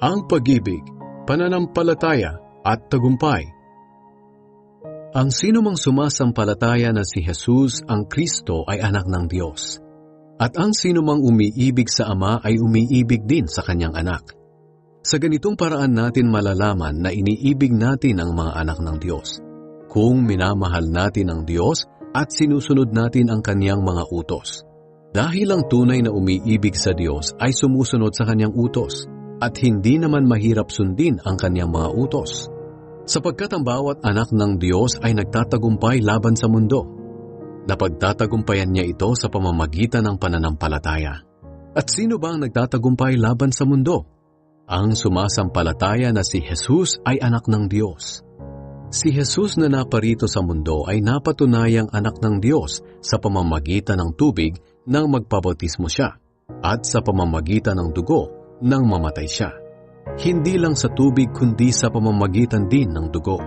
ang pag-ibig, pananampalataya at tagumpay. Ang sinumang sumasampalataya na si Jesus ang Kristo ay anak ng Diyos. At ang sinumang umiibig sa Ama ay umiibig din sa kanyang anak. Sa ganitong paraan natin malalaman na iniibig natin ang mga anak ng Diyos. Kung minamahal natin ang Diyos at sinusunod natin ang kanyang mga utos. Dahil ang tunay na umiibig sa Diyos ay sumusunod sa kanyang utos at hindi naman mahirap sundin ang kanyang mga utos. Sapagkat ang bawat anak ng Diyos ay nagtatagumpay laban sa mundo. Napagtatagumpayan niya ito sa pamamagitan ng pananampalataya. At sino ba ang nagtatagumpay laban sa mundo? Ang sumasampalataya na si Jesus ay anak ng Diyos. Si Jesus na naparito sa mundo ay napatunayang anak ng Diyos sa pamamagitan ng tubig nang magpabautismo siya at sa pamamagitan ng dugo nang mamatay siya. Hindi lang sa tubig kundi sa pamamagitan din ng dugo.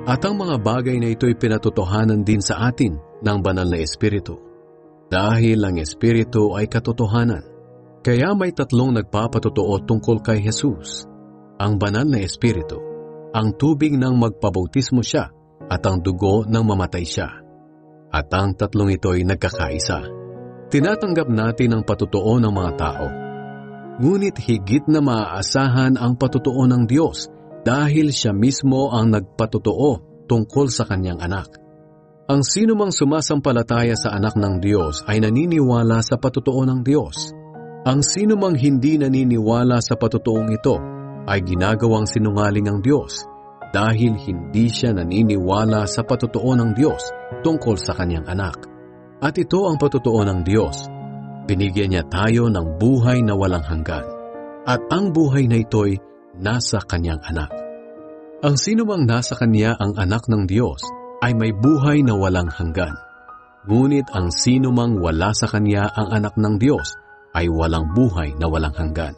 At ang mga bagay na ito ay pinatotohanan din sa atin ng banal na Espiritu. Dahil ang Espiritu ay katotohanan. Kaya may tatlong nagpapatotoo tungkol kay Jesus. Ang banal na Espiritu, ang tubig nang magpabautismo siya, at ang dugo nang mamatay siya. At ang tatlong ito ay nagkakaisa. Tinatanggap natin ang patotoo ng mga tao. Ngunit higit na maaasahan ang patotoo ng Diyos dahil siya mismo ang nagpatotoo tungkol sa kanyang anak. Ang sinumang sumasampalataya sa anak ng Diyos ay naniniwala sa patotoo ng Diyos. Ang sinumang hindi naniniwala sa patotoong ito ay ginagawang sinungaling ang Diyos dahil hindi siya naniniwala sa patotoo ng Diyos tungkol sa kanyang anak. At ito ang patotoo ng Diyos. Binigyan niya tayo ng buhay na walang hanggan. At ang buhay na ito'y nasa kanyang anak. Ang sinumang nasa kanya ang anak ng Diyos ay may buhay na walang hanggan. Ngunit ang sinumang wala sa kanya ang anak ng Diyos ay walang buhay na walang hanggan.